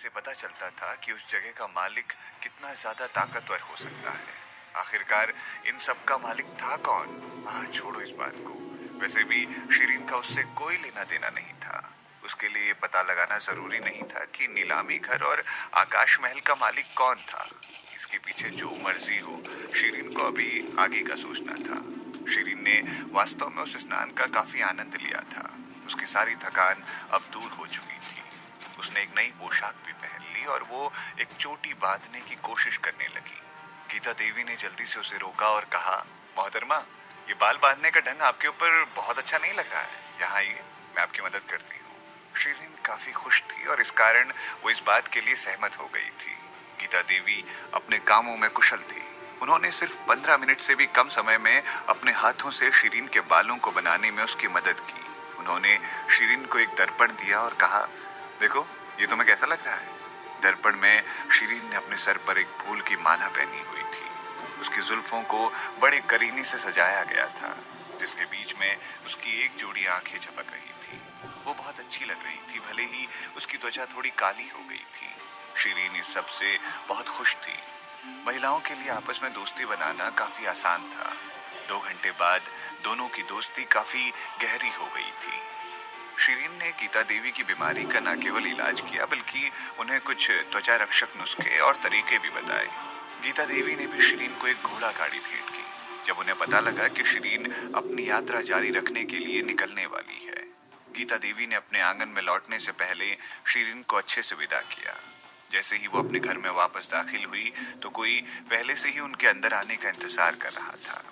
इससे पता चलता था कि उस जगह का मालिक कितना ज्यादा ताकतवर हो सकता है। आखिरकार इन सब का मालिक था कौन? छोड़ो इस बात को। वैसे भी शिरीन का उससे कोई लेना देना नहीं था। उसके लिए ये पता लगाना जरूरी नहीं था कि नीलामी घर और आकाश महल का मालिक कौन था। इसके पीछे जो मर्जी हो, शिरीन को अभी आगे का सोचना था। शिरीन ने वास्तव में उस स्नान का काफी आनंद लिया था। उसकी सारी थकान अब दूर हो चुकी थी। उसने एक नई पोशाक भी पहन ली और वो एक चोटी बांधने की कोशिश करने लगी। गीता देवी ने जल्दी से उसे रोका और कहा, मोहतरमा, ये बाल बांधने का ढंग आपके ऊपर बहुत अच्छा नहीं लग रहा है। यहाँ आइए, मैं आपकी मदद करती हूँ। शिरीन काफी खुश थी और इस कारण वो इस बात के लिए सहमत हो गई थी। गीता देवी अपने कामों में कुशल थी। उन्होंने सिर्फ 15 मिनट से भी कम समय में अपने हाथों से शिरीन के बालों को बनाने में उसकी मदद की। उन्होंने शिरीन को एक दर्पण दिया और कहा, देखो, ये तुम्हें कैसा लग रहा है? दर्पण में शिरीन ने अपने सर पर एक फूल की माला पहनी हुई थी। उसकी जुल्फों को बड़े करीने से सजाया गया था, जिसके बीच में उसकी एक जोड़ी आंखें झपक रही थी। वो बहुत अच्छी लग रही थी, भले ही उसकी त्वचा थोड़ी काली हो गई थी। शिरीन इस सब से बहुत खुश थी। महिलाओं के लिए आपस में दोस्ती बनाना काफी आसान था। 2 घंटे बाद दोनों की दोस्ती काफी गहरी हो गई थी। शिरीन ने गीता देवी की बीमारी का न केवल इलाज किया, बल्कि उन्हें कुछ त्वचा रक्षक नुस्खे और तरीके भी बताए। गीता देवी ने भी शिरीन को एक घोड़ा गाड़ी भेंट की। जब उन्हें पता लगा कि शिरीन अपनी यात्रा जारी रखने के लिए निकलने वाली है, गीता देवी ने अपने आंगन में लौटने से पहले शिरीन को अच्छे से विदा किया। जैसे ही वो अपने घर में वापस दाखिल हुई, तो कोई पहले से ही उनके अंदर आने का इंतजार कर रहा था।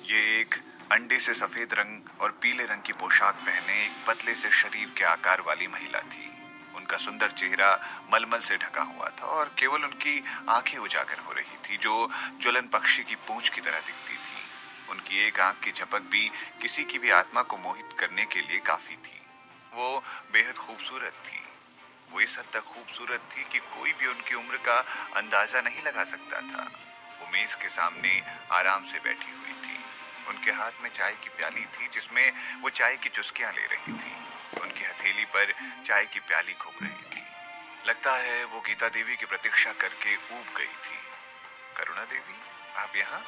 ये एक अंडे से सफेद रंग और पीले रंग की पोशाक पहने एक पतले से शरीर के आकार वाली महिला थी। उनका सुंदर चेहरा मलमल से ढका हुआ था और केवल उनकी आंखें उजागर हो रही थी, जो ज्वलन पक्षी की पूंछ की तरह दिखती थी। उनकी एक आंख की झपक भी किसी की भी आत्मा को मोहित करने के लिए काफी थी। वो बेहद खूबसूरत थी। वो इस हद तक खूबसूरत थी कि कोई भी उनकी उम्र का अंदाजा नहीं लगा सकता था। वो मेज के सामने आराम से बैठी हुई थी। उनके हाथ में चाय की प्याली थी, जिसमें वो चाय की चुस्कियां ले रही थी। उनकी हथेली पर चाय की प्याली घूम रही थी। लगता है वो गीता देवी की प्रतीक्षा करके ऊब गई थी। करुणा देवी, आप यहाँ?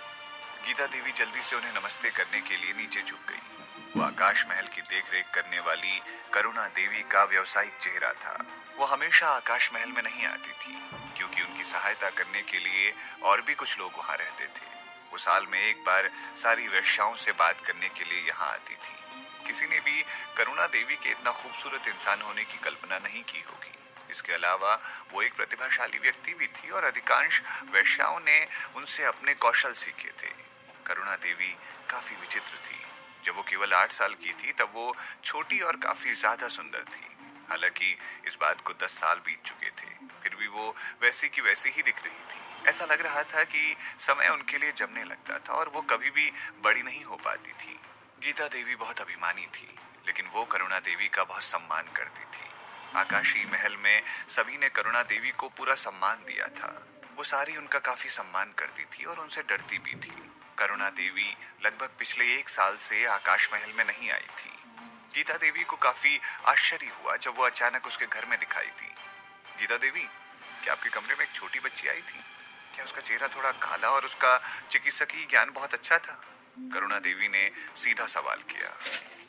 गीता देवी जल्दी से उन्हें नमस्ते करने के लिए नीचे झुक गई। वो आकाश महल की देखरेख करने वाली करुणा देवी का व्यावसायिक चेहरा था। वो हमेशा आकाश महल में नहीं आती थी, क्योंकि उनकी सहायता करने के लिए और भी कुछ लोग वहां रहते थे। वो साल में एक बार सारी वेश्याओं से बात करने के लिए यहाँ आती थी। किसी ने भी करुणा देवी के इतना खूबसूरत इंसान होने की कल्पना नहीं की होगी। इसके अलावा वो एक प्रतिभाशाली व्यक्ति भी थी और अधिकांश वेश्याओं ने उनसे अपने कौशल सीखे थे। करुणा देवी काफी विचित्र थी। जब वो केवल 8 साल की थी, तब वो छोटी और काफी ज्यादा सुंदर थी। हालांकि इस बात को 10 साल बीत चुके थे, फिर भी वो वैसी की वैसी ही दिख रही थी। ऐसा लग रहा था कि समय उनके लिए जमने लगता था और वो कभी भी बड़ी नहीं हो पाती थी। गीता देवी बहुत अभिमानी थी, लेकिन वो करुणा देवी का बहुत सम्मान करती थी। आकाशी महल में सभी ने करुणा देवी को पूरा सम्मान दिया था। वो सारी उनका काफी सम्मान करती थी और उनसे डरती भी थी। करुणा देवी लगभग पिछले 1 साल से आकाश महल में नहीं आई थी। गीता देवी को काफी आश्चर्य हुआ जब वो अचानक उसके घर में दिखाई दी। गीता देवी, क्या आपके कमरे में एक छोटी बच्ची आई थी? क्या उसका चेहरा थोड़ा काला और उसका चिकित्सकीय ज्ञान बहुत अच्छा था? करुणा देवी ने सीधा सवाल किया।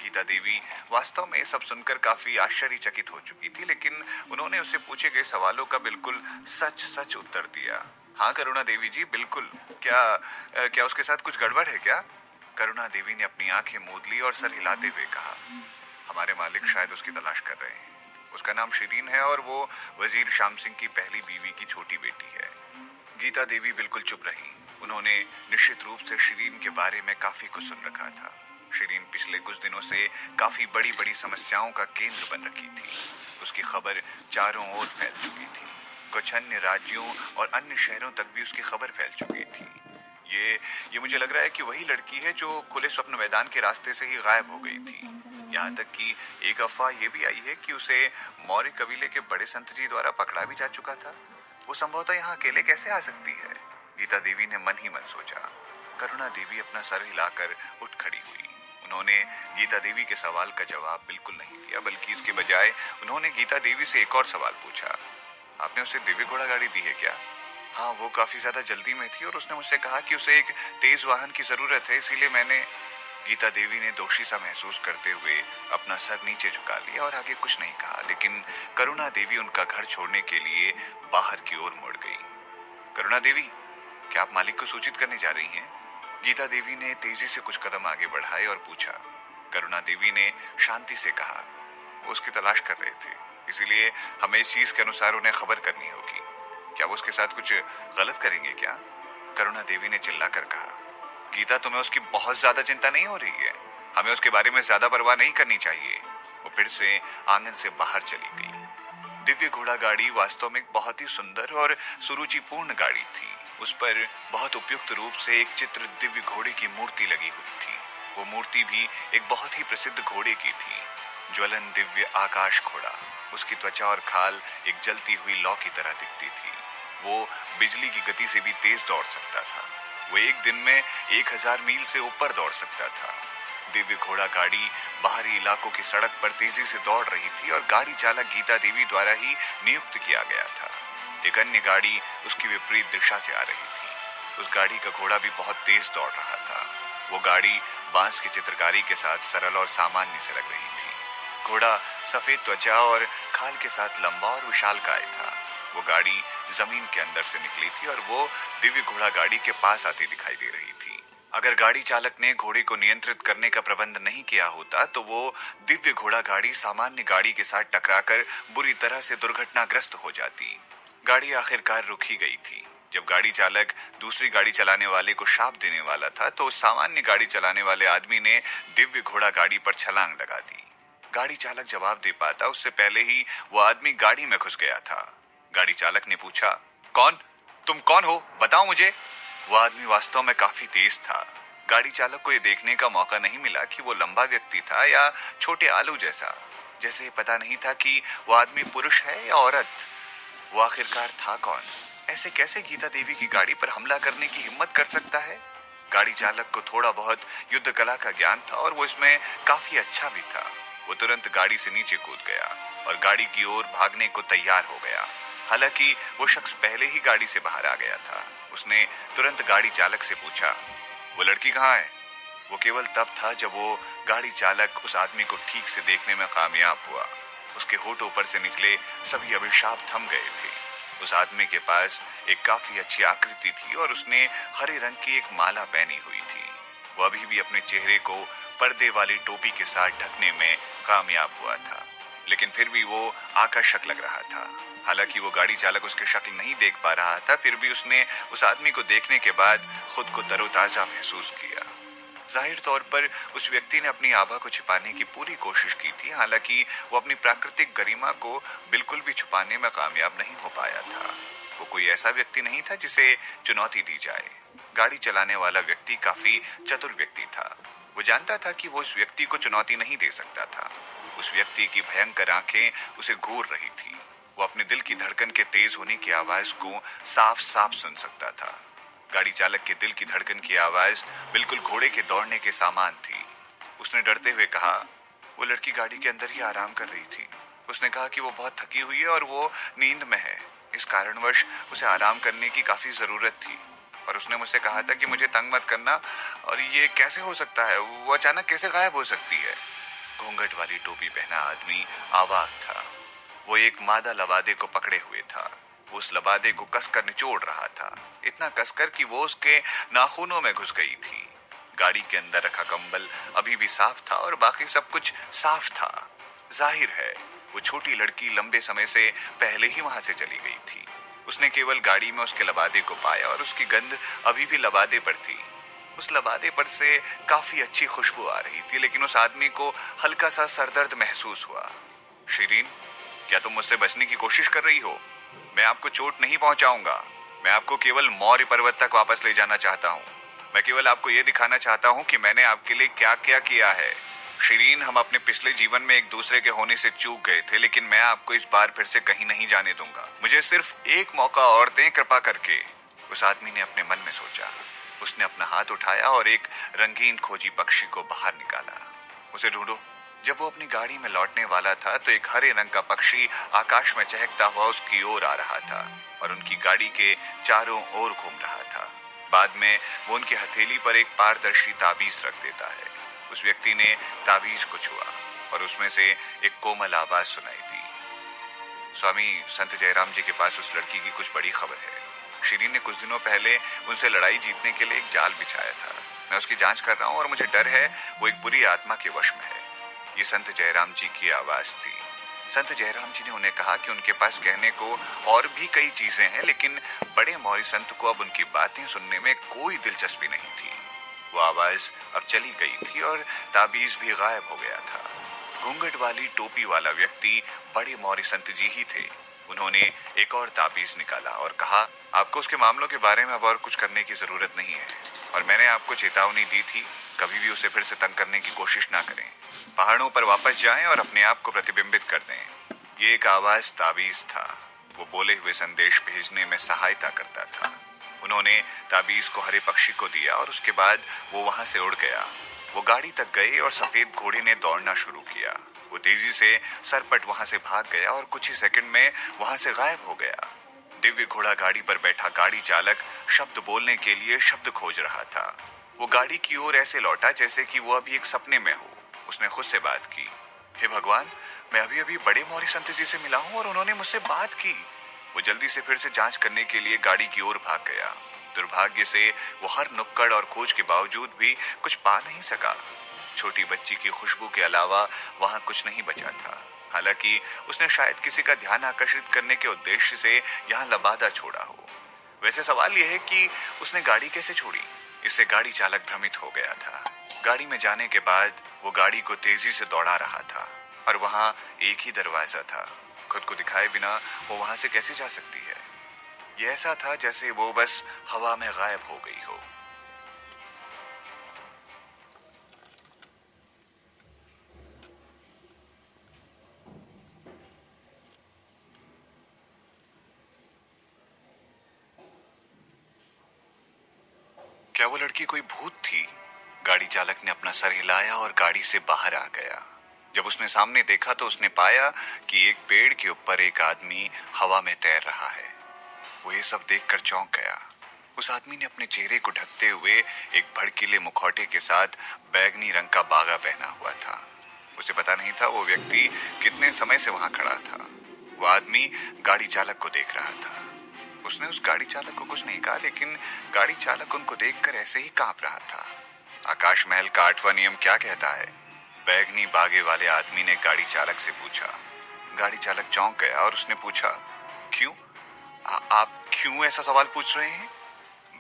गीता देवी वास्तव में सब सुनकर काफी आश्चर्यचकित हो चुकी थी, लेकिन उन्होंने उससे पूछे गए सवालों का बिल्कुल सच सच उत्तर दिया। हाँ करुणा देवी जी, बिल्कुल। क्या उसके साथ कुछ गड़बड़ है क्या? करुणा देवी ने अपनी आंखें मूंद ली और सर हिलाते हुए कहा, हमारे मालिक शायद उसकी तलाश कर रहे हैं। उसका नाम शिरीन है और वो वजीर शाम सिंह की पहली बीवी की छोटी बेटी है। गीता देवी बिल्कुल चुप रही। उन्होंने निश्चित रूप से शिरीन के बारे में काफी कुछ सुन रखा था। शिरीन पिछले कुछ दिनों से काफी बड़ी बड़ी समस्याओं का केंद्र बन रखी थी। उसकी खबर चारों ओर फैल चुकी थी। कुछ अन्य राज्यों और अन्य शहरों तक भी उसकी खबर फैल चुकी थी। ये मुझे लग रहा है कि वही लड़की है जो खुले स्वप्न मैदान के रास्ते से ही गायब हो गई थी। यहाँ तक कि एक अफवाह ये भी आई है कि उसे मौर्य कबीले के बड़े संत जी द्वारा पकड़ा भी जा चुका था। वो संभवतः यहाँ अकेले कैसे आ सकती है? गीता देवी ने मन ही मन सोचा। करुणा देवी अपना सर हिलाकर उठ खड़ी हुई। उन्होंने गीता देवी के सवाल का जवाब बिल्कुल नहीं दिया, बल्कि इसके बजाय उन्होंने गीता देवी से एक और सवाल पूछा। आपने उसे दिव्य घोड़ा गाड़ी दी है क्या? हाँ, वो काफी ज्यादा जल्दी में थी और उसने मुझसे कहा कि उसे एक तेज वाहन की जरूरत है, इसीलिए मैंने। गीता देवी ने दोषी सा महसूस करते हुए अपना सर नीचे झुका लिया और आगे कुछ नहीं कहा, लेकिन करुणा देवी उनका घर छोड़ने के लिए बाहर की ओर मुड़ गई। करुणा देवी, क्या आप मालिक को सूचित करने जा रही हैं? गीता देवी ने तेजी से कुछ कदम आगे बढ़ाए और पूछा। करुणा देवी ने शांति से कहा, वो उसकी तलाश कर रहे थे, इसीलिए हमें इस चीज के अनुसार उन्हें खबर करनी होगी। क्या वो उसके साथ कुछ गलत करेंगे क्या? करुणा देवी ने चिल्लाकर कहा। गीता, तुम्हें उसकी बहुत ज्यादा चिंता नहीं हो रही है? हमें उसके बारे में ज्यादा परवाह नहीं करनी चाहिए। वो फिर से आंगन से बाहर चली गई। दिव्य घोड़ा गाड़ी वास्तव में एक बहुत ही सुंदर और सुरुचिपूर्ण गाड़ी थी। उस पर बहुत उपयुक्त रूप से एक चित्र दिव्य घोड़े की मूर्ति लगी हुई थी। वो मूर्ति भी एक बहुत ही प्रसिद्ध घोड़े की थी, ज्वलन दिव्य आकाश घोड़ा। उसकी त्वचा और खाल एक जलती हुई लौ की तरह दिखती थी। वो बिजली की गति से भी तेज दौड़ सकता था। वो एक दिन में 1000 मील से ऊपर दौड़ सकता था। दिव्य घोड़ा गाड़ी बाहरी इलाकों की सड़क पर तेजी से दौड़ रही थी और गाड़ी चालक गीता देवी द्वारा ही नियुक्त किया गया था। एक अन्य गाड़ी उसकी विपरीत दिशा से आ रही थी। उस गाड़ी का घोड़ा भी बहुत तेज दौड़ रहा था। वो गाड़ी बांस की चित्रकारी के साथ सरल और सामान्य से लग रही थी। घोड़ा सफेद त्वचा और खाल के साथ लंबा और विशालकाय था। वो गाड़ी जमीन के अंदर से निकली थी और वो दिव्य घोड़ा गाड़ी के पास आती दिखाई दे रही थी। अगर गाड़ी चालक ने घोड़े को नियंत्रित करने का प्रबंध नहीं किया होता तो वो दिव्य घोड़ा गाड़ी सामान्य गाड़ी के साथ टकराकर बुरी तरह से दुर्घटनाग्रस्त हो जाती। गाड़ी आखिरकार रुक ही गई थी। जब गाड़ी चालक दूसरी गाड़ी चलाने वाले को शाप देने वाला था तो उस सामान्य गाड़ी चलाने वाले आदमी ने दिव्य घोड़ा गाड़ी पर छलांग लगा दी। गाड़ी चालक जवाब दे पाता उससे पहले ही वो आदमी गाड़ी में घुस गया था। गाड़ी चालक ने पूछा, कौन? तुम कौन हो? बताओ मुझे। वो आदमी वास्तव में काफी तेज था। गाड़ी चालक को यह देखने का मौका नहीं मिला कि वो लंबा व्यक्ति था या छोटे आलू जैसा। जैसे पता नहीं था कि वो आदमी पुरुष है या औरत। वो आखिरकार था कौन? ऐसे कैसे गीता देवी की गाड़ी पर हमला करने की हिम्मत कर सकता है? गाड़ी चालक को थोड़ा बहुत युद्ध कला का ज्ञान था और वो इसमें काफी अच्छा भी था। वो तुरंत गाड़ी से नीचे कूद गया और गाड़ी की ओर भागने को तैयार हो गया। हालांकि वो शख्स पहले ही गाड़ी से बाहर आ गया था। उसने तुरंत गाड़ी चालक से पूछा, वो लड़की कहाँ है? वो केवल तब था जब वो गाड़ी चालक उस आदमी को ठीक से देखने में कामयाब हुआ। उसके होठों पर से निकले सभी अभिशाप थम गए थे। उस आदमी के पास एक काफी अच्छी आकृति थी और उसने हरे रंग की एक माला पहनी हुई थी। वो अभी भी अपने चेहरे को पर्दे वाली टोपी के साथ ढकने में कामयाब हुआ था, लेकिन फिर भी वो आकर्षक लग रहा था। हालांकि वो गाड़ी चालक उसकी शक्ल नहीं देख पा रहा था, फिर भी उसने उस आदमी को देखने के बाद खुद को तरोताजा महसूस किया। जाहिर तौर पर उस व्यक्ति ने अपनी आभा को छिपाने की पूरी कोशिश की थी। हालांकि वो अपनी प्राकृतिक गरिमा को बिल्कुल भी छुपाने में कामयाब नहीं हो पाया था। वो कोई ऐसा व्यक्ति नहीं था जिसे चुनौती दी जाए। गाड़ी चलाने वाला व्यक्ति काफी चतुर व्यक्ति था। वो जानता था कि वो उस व्यक्ति को चुनौती नहीं दे सकता था। उस व्यक्ति की भयंकर आंखें उसे घूर रही थी। वो अपने दिल की धड़कन के तेज होने की आवाज को साफ साफ सुन सकता था। गाड़ी चालक के दिल की धड़कन की आवाज बिल्कुल घोड़े के दौड़ने के समान थी। उसने डरते हुए कहा, वो लड़की गाड़ी के अंदर ही आराम कर रही थी। उसने कहा कि वो बहुत थकी हुई है और वो नींद में है। इस कारणवश उसे आराम करने की काफी जरूरत थी। और उसने मुझसे कहा था कि मुझे तंग मत करना। और ये कैसे हो सकता है? वो अचानक कैसे गायब हो सकती है? घूंघट वाली टोपी पहना आदमी आवाज था। वो एक मादा लबादे को पकड़े हुए था। वो उस लबादे को कसकर निचोड़ रहा था, इतना कसकर कि वो उसके नाखूनों में घुस गई थी। गाड़ी के अंदर रखा कंबल अभी भी साफ था और बाकी सब कुछ साफ था। जाहिर है वो छोटी लड़की लंबे समय से पहले ही वहां से चली गई थी। उसने केवल गाड़ी में उसके लबादे को पाया और उसकी गंध अभी भी लबादे पर थी। उस लबादे पर से काफी अच्छी खुशबू आ रही थी, लेकिन उस आदमी को हल्का सा सरदर्द महसूस हुआ। शिरीन, क्या तुम मुझसे बचने की कोशिश कर रही हो? मैं आपको चोट नहीं पहुंचाऊंगा। मैं आपको केवल मौर्य पर्वत तक वापस ले जाना चाहता हूँ। मैं केवल आपको ये दिखाना चाहता हूँ कि मैंने आपके लिए क्या क्या किया है। शिरीन, हम अपने पिछले जीवन में एक दूसरे के होने से चूक गए थे, लेकिन मैं आपको इस बार फिर से कहीं नहीं जाने दूंगा। मुझे सिर्फ एक मौका और दें कृपा करके। उस आदमी ने अपने मन में सोचा। उसने अपना हाथ उठाया और एक रंगीन खोजी पक्षी को बाहर निकाला। उसे ढूंढो, जब वो अपनी गाड़ी में लौटने वाला था तो एक हरे रंग का पक्षी आकाश में चहकता हुआ उसकी ओर आ रहा था और उनकी गाड़ी के चारों ओर घूम रहा था। बाद में वो उनकी हथेली पर एक पारदर्शी ताबीज रख देता है। उस व्यक्ति ने ताबीज को छुआ और उसमें से एक कोमल आवाज सुनाई दी। स्वामी संत जयराम जी के पास उस लड़की की कुछ बड़ी खबर है। शिरीन ने कुछ दिनों पहले उनसे लड़ाई जीतने के लिए एक जाल बिछाया था। मैं उसकी जांच कर रहा हूँ और मुझे डर है वो एक बुरी आत्मा के वश में है। ये संत जयराम जी की आवाज थी। संत जयराम जी ने उन्हें कहा कि उनके पास कहने को और भी कई चीजें हैं, लेकिन बड़े मौर्य संत को अब उनकी बातें सुनने में कोई दिलचस्पी नहीं थी। वो आवाज अब चली गई थी और ताबीज भी गायब हो गया था। घूंघट वाली टोपी वाला व्यक्ति बड़े मौर्य संत जी ही थे। उन्होंने एक और ताबीज निकाला और कहा, आपको उसके मामलों के बारे में अब और कुछ करने की जरूरत नहीं है और मैंने आपको चेतावनी दी थी, कभी भी उसे फिर से तंग करने की कोशिश ना करें। पहाड़ों पर वापस जाएं और अपने आप को प्रतिबिंबित कर दें। ये एक आवाज ताबीज था। वो बोले हुए संदेश भेजने में सहायता करता था। उन्होंने ताबीज को हरे पक्षी को दिया और उसके बाद वो वहां से उड़ गया। वो गाड़ी तक गए और सफेद घोड़े ने दौड़ना शुरू किया। वो तेजी से सरपट वहां से भाग गया और कुछ ही सेकंड में वहां से गायब हो गया। दिव्य घोड़ा गाड़ी पर बैठा गाड़ी चालक शब्द बोलने के लिए शब्द खोज रहा था। वो गाड़ी की ओर ऐसे लौटा जैसे कि वो अभी एक सपने में हो। उसने खुद से बात की, हे भगवान, मैं अभी अभी बड़े मौर्य संत जी से मिला हूँ और उन्होंने मुझसे बात की। वो जल्दी से फिर से जांच करने के लिए गाड़ी की ओर भाग गया। दुर्भाग्य से वो हर नुक्कड़ और खोज के बावजूद भी कुछ पा नहीं सका। छोटी बच्ची की खुशबू के अलावा वहां कुछ नहीं बचा था। हालांकि उसने शायद किसी का ध्यान आकर्षित करने के उद्देश्य से यहाँ लबादा छोड़ा हो। वैसे सवाल यह है कि उसने गाड़ी कैसे छोड़ी। इससे गाड़ी चालक भ्रमित हो गया था। गाड़ी में जाने के बाद वो गाड़ी को तेजी से दौड़ा रहा था और वहां एक ही दरवाजा था। खुद को दिखाए बिना वो वहां से कैसे जा सकती है। ये ऐसा था जैसे वो बस हवा में गायब हो गई हो। क्या वो लड़की कोई भूत थी? गाड़ी चालक ने अपना सर हिलाया और गाड़ी से बाहर आ गया। जब उसने सामने देखा तो उसने पाया कि एक पेड़ के ऊपर एक आदमी हवा में तैर रहा है। वो ये सब देखकर चौंक गया। उस आदमी ने अपने चेहरे को ढकते हुए एक भड़कीले मुखौटे के साथ बैगनी रंग का बागा पहना हुआ था। उसे पता नहीं था वो व्यक्ति कितने समय से वहां खड़ा था। वो आदमी गाड़ी चालक को देख रहा था। उसने उस गाड़ी चालक को कुछ नहीं कहा, लेकिन गाड़ी चालक उनको देखकर ऐसे ही कांप रहा था। आकाश महल का 8वां नियम क्या कहता है? बैगनी बागे वाले आदमी ने गाड़ी चालक से पूछा। गाड़ी चालक चौंक गया और उसने पूछा, क्यों? आप क्यों ऐसा सवाल पूछ रहे हैं?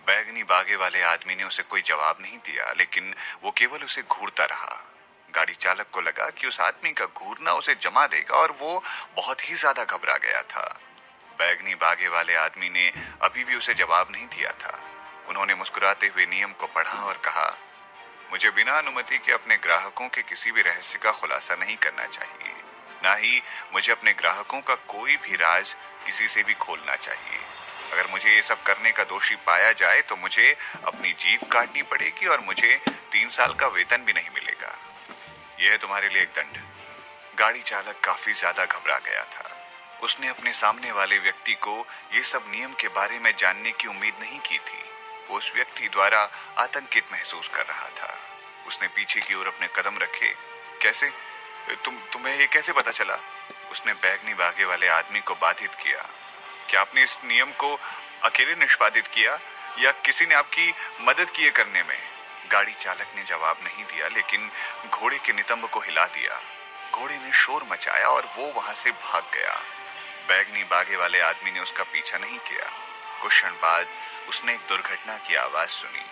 बैगनी बागे वाले आदमी ने उसे कोई जवाब नहीं दिया, लेकिन वो केवल उसे घूरता रहा। गाड़ी चालक को लगा कि उस आदमी का घूरना उसे जमा देगा और वो बहुत ही ज्यादा घबरा गया था। बैगनी बागे वाले आदमी ने अभी भी उसे जवाब नहीं दिया था। उन्होंने मुस्कुराते हुए नियम को पढ़ा और कहा, मुझे बिना अनुमति के अपने ग्राहकों के किसी भी रहस्य का खुलासा नहीं करना चाहिए। ना ही मुझे अपने ग्राहकों का कोई भी राज किसी से भी खोलना चाहिए। अगर मुझे ये सब करने का दोषी पाया जाए तो मुझे अपनी जीभ काटनी पड़ेगी और मुझे 3 साल का वेतन भी नहीं मिलेगा। यह है तुम्हारे लिए एक दंड। गाड़ी चालक काफी ज्यादा घबरा गया था। उसने अपने सामने वाले व्यक्ति को ये सब नियम के बारे में जानने की उम्मीद नहीं की थी। वो उस व्यक्ति द्वारा आतंकित महसूस कर रहा था। उसने पीछे की ओर अपने कदम रखे। कैसे? तुम्हें ये कैसे पता चला? उसने बैगनी बागे वाले आदमी को बाधित किया। क्या आपने इस नियम को अकेले निष्पादित किया या किसी ने आपकी मदद की करने में? गाड़ी चालक ने जवाब नहीं दिया, लेकिन घोड़े के नितंब को हिला दिया। घोड़े ने शोर मचाया और वो वहां से भाग गया। बैगनी बागे वाले आदमी ने उसका पीछा नहीं किया। कुछ क्षण बाद उसने एक दुर्घटना की आवाज सुनी।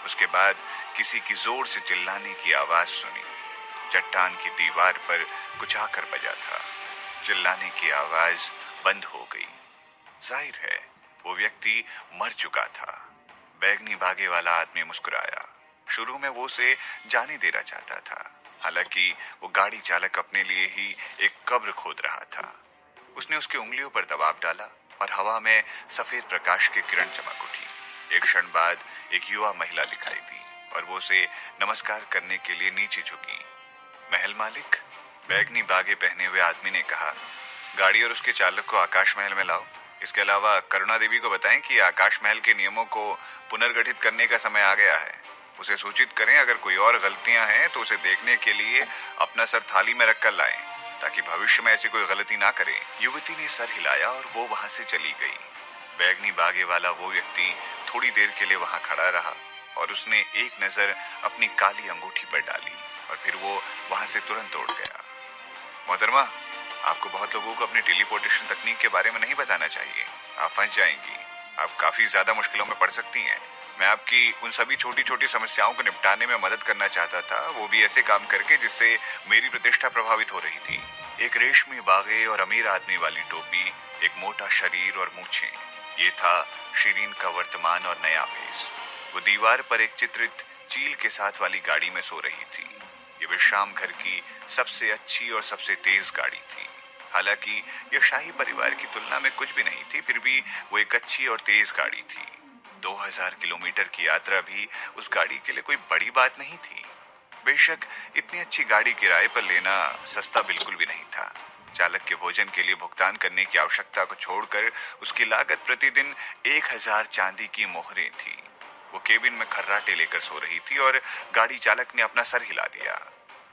उसके बाद किसी की जोर से चिल्लाने की आवाज सुनी। चट्टान की दीवार पर कुछ आकर बजा था। चिल्लाने की आवाज बंद हो गई। जाहिर है वो व्यक्ति मर चुका था। बैगनी बागे वाला आदमी मुस्कुराया। शुरू में वो उसे जाने देना चाहता था। हालांकि वो गाड़ी चालक अपने लिए ही एक कब्र खोद रहा था। उसने उसकी उंगलियों पर दबाव डाला और हवा में सफेद प्रकाश की किरण चमक उठी। एक क्षण बाद एक युवा महिला दिखाई दी और वो उसे नमस्कार करने के लिए नीचे झुकी। महल मालिक, बैगनी बागे पहने हुए आदमी ने कहा, गाड़ी और उसके चालक को आकाश महल में लाओ। इसके अलावा करुणा देवी को बताएं कि आकाश महल के नियमों को पुनर्गठित करने का समय आ गया है। उसे सूचित करें अगर कोई और गलतियां हैं तो उसे देखने के लिए अपना सर थाली में रखकर लाएं, ताकि भविष्य में ऐसी कोई गलती ना करे। युवती ने सर हिलाया और वो वहां से चली गई। बैगनी बागे वाला वो व्यक्ति थोड़ी देर के लिए वहां खड़ा रहा और उसने एक नजर अपनी काली अंगूठी पर डाली और फिर वो वहां से तुरंत दौड़ गया। मोहतरमा, आपको बहुत लोगों को अपनी टेलीपोर्टेशन तकनीक के बारे में नहीं बताना चाहिए। आप फंस जाएंगी, आप काफी ज्यादा मुश्किलों में पड़ सकती हैं। मैं आपकी उन सभी छोटी छोटी समस्याओं को निपटाने में मदद करना चाहता था, वो भी ऐसे काम करके जिससे मेरी प्रतिष्ठा प्रभावित हो रही थी। एक रेशमी बागे और अमीर आदमी वाली टोपी, एक मोटा शरीर और मूछें, ये था शिरीन का वर्तमान और नया भेष। वो दीवार पर एक चित्रित चील के साथ वाली गाड़ी में सो रही थी। ये विश्राम घर की सबसे अच्छी और सबसे तेज गाड़ी थी। हालांकि यह शाही परिवार की तुलना में कुछ भी नहीं थी, फिर भी वो एक अच्छी और तेज गाड़ी थी। 2000 किलोमीटर की यात्रा भी उस गाड़ी के लिए कोई बड़ी बात नहीं थी। बेशक इतनी अच्छी गाड़ी किराए पर लेना सस्ता बिल्कुल भी नहीं था। चालक के भोजन के लिए भुगतान करने की आवश्यकता को छोड़कर उसकी लागत प्रतिदिन 1000 चांदी की मोहरें थी। वो केबिन में खर्राटे लेकर सो रही थी और गाड़ी चालक ने अपना सर हिला दिया।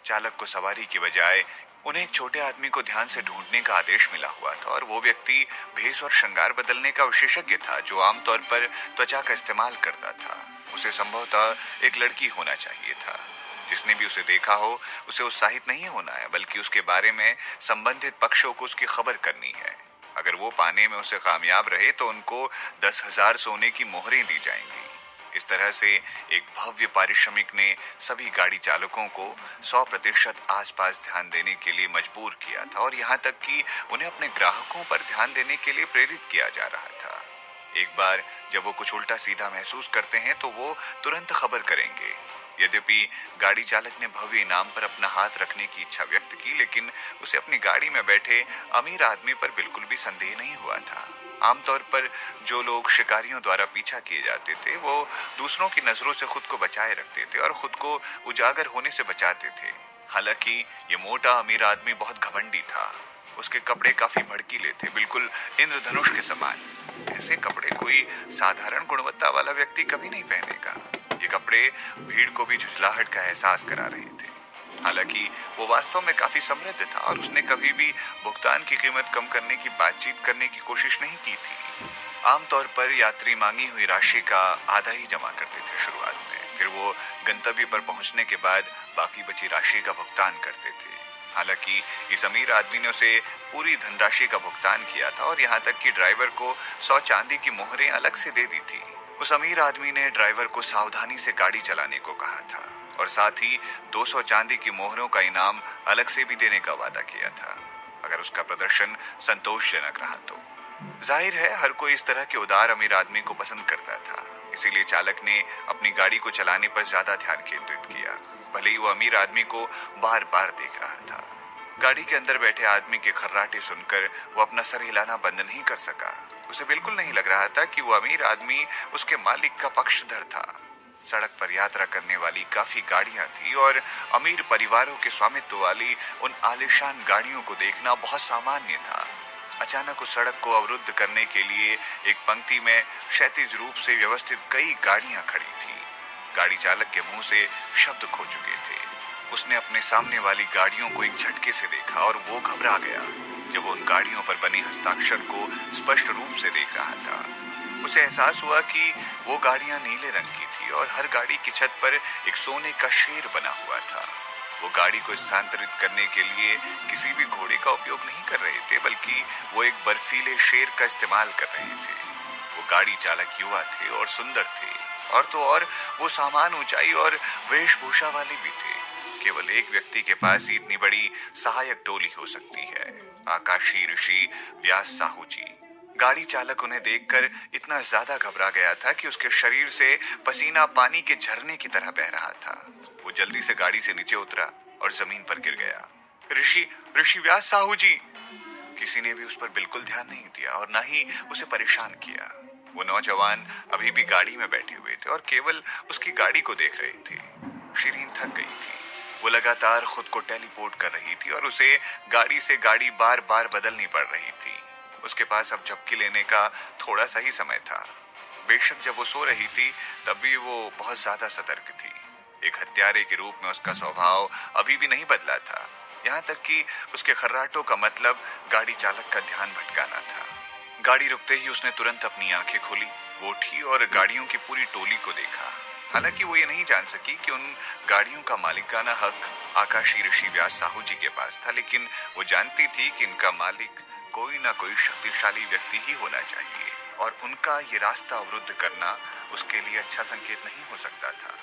चालक को सवारी की बजाय उन्हें एक छोटे आदमी को ध्यान से ढूंढने का आदेश मिला हुआ था और वो व्यक्ति भेष और श्रृंगार बदलने का विशेषज्ञ था, जो आमतौर पर त्वचा का इस्तेमाल करता था। उसे संभवतः एक लड़की होना चाहिए था। जिसने भी उसे देखा हो उसे उत्साहित नहीं होना है, बल्कि उसके बारे में संबंधित पक्षों को उसकी खबर करनी है। अगर वो पाने में उसे कामयाब रहे तो उनको 10,000 सोने की मोहरें दी जाएंगी। इस तरह से एक भव्य पारिश्रमिक ने सभी गाड़ी चालकों को 100% आसपास ध्यान देने के लिए मजबूर किया था और यहाँ तक कि उन्हें अपने ग्राहकों पर ध्यान देने के लिए प्रेरित किया जा रहा था। एक बार जब वो कुछ उल्टा सीधा महसूस करते हैं तो वो तुरंत खबर करेंगे। यद्यपि गाड़ी चालक ने भव्य इनाम पर अपना हाथ रखने की इच्छा व्यक्त की, लेकिन उसे अपनी गाड़ी में बैठे अमीर आदमी पर बिल्कुल भी संदेह नहीं हुआ था। आमतौर पर जो लोग शिकारियों द्वारा पीछा किए जाते थे वो दूसरों की नजरों से खुद को बचाए रखते थे और खुद को उजागर होने से बचाते थे। हालांकि ये मोटा अमीर आदमी बहुत घमंडी था। उसके कपड़े काफी भड़कीले थे, बिल्कुल इंद्रधनुष के समान। ऐसे कपड़े कोई साधारण गुणवत्ता वाला व्यक्ति कभी नहीं पहनेगा। ये कपड़े भीड़ को भी झुंझलाहट का एहसास करा रहे थे। हालांकि वो वास्तव में काफी समृद्ध था और उसने कभी भी भुगतान की कीमत कम करने की बातचीत करने की कोशिश नहीं की थी। आमतौर पर यात्री मांगी हुई राशि का आधा ही जमा करते थे शुरुआत में, फिर वो गंतव्य पर पहुंचने के बाद बाकी बची राशि का भुगतान करते थे। हालांकि इस अमीर आदमी ने उसे पूरी धनराशि का भुगतान किया था और यहाँ तक कि ड्राइवर को 100 चांदी की मोहरें अलग से दे दी थी। उस अमीर आदमी ने ड्राइवर को सावधानी से गाड़ी चलाने को कहा था और साथ ही 200 चांदी की मोहरों का इनाम अलग से भी देने का वादा किया था अगर उसका प्रदर्शन संतोषजनक रहा तो। जाहिर है हर कोई इस तरह के उदार अमीर आदमी को पसंद करता था, इसीलिए चालक ने अपनी गाड़ी को चलाने पर ज्यादा ध्यान केंद्रित किया, भले ही वो अमीर आदमी को बार बार देख रहा था। गाड़ी के अंदर बैठे आदमी के खर्राटे सुनकर वो अपना सर हिलाना बंद नहीं कर सका। उसे बिल्कुल नहीं लग रहा था कि वो अमीर आदमी उसके मालिक का पक्षधर था। सड़क पर यात्रा करने वाली काफी गाड़ियां थी और अमीर परिवारों के स्वामित्व वाली उन आलीशान गाड़ियों को देखना बहुत सामान्य था। अचानक उस सड़क को अवरुद्ध करने के लिए एक पंक्ति में क्षैतिज रूप से व्यवस्थित कई गाड़ियां खड़ी थी। गाड़ी चालक के मुंह से शब्द खो चुके थे। उसने अपने सामने वाली गाड़ियों को एक झटके से देखा और वो घबरा गया जब वो उन गाड़ियों पर बने हस्ताक्षर को स्पष्ट रूप से देख रहा था। उसे एहसास हुआ कि वो गाड़ियां नीले रंग की थी और हर गाड़ी की छत पर एक सोने का शेर बना हुआ था। वो गाड़ी को स्थानांतरित करने के लिए किसी भी घोड़े का उपयोग नहीं कर रहे थे, बल्कि वो एक बर्फीले शेर का इस्तेमाल कर रहे थे। वो गाड़ी चालक युवा थे और सुंदर थे, और तो और वो सामान ऊंचाई और वेशभूषा वाले भी थे। केवल एक व्यक्ति के पास ही इतनी बड़ी सहायक टोली हो सकती है, आकाशी ऋषि व्यास साहू जी। गाड़ी चालक उन्हें देखकर इतना ज्यादा घबरा गया था कि उसके शरीर से पसीना पानी के झरने की तरह बह रहा था। वो जल्दी से गाड़ी से नीचे उतरा और जमीन पर गिर गया। ऋषि व्यास साहू जी। किसी ने भी उस पर बिल्कुल ध्यान नहीं दिया और न ही उसे परेशान किया। वो नौजवान अभी भी गाड़ी में बैठे हुए थे और केवल उसकी गाड़ी को देख रहे थे। शिरीन थक गई थी। वो लगातार खुद को टेलीपोर्ट कर रही थी और उसे गाड़ी से गाड़ी बार बार बदलनी पड़ रही थी। उसके पास अब झपकी लेने का थोड़ा सा ही समय था। बेशक जब वो सो रही थी तब भी वो बहुत ज्यादा सतर्क थी। एक हत्यारे के रूप में उसका स्वभाव अभी भी नहीं बदला था, यहाँ तक कि उसके खर्राटों का मतलब गाड़ी चालक का ध्यान भटकाना था। गाड़ी रुकते ही उसने तुरंत अपनी आंखें खोली। वो उठी और गाड़ियों की पूरी टोली को देखा। हालांकि वो ये नहीं जान सकी कि उन गाड़ियों का मालिकाना हक आकाशी ऋषि व्यास साहू जी के पास था, लेकिन वो जानती थी कि इनका मालिक कोई ना कोई शक्तिशाली व्यक्ति ही होना चाहिए और उनका ये रास्ता अवरुद्ध करना उसके लिए अच्छा संकेत नहीं हो सकता था।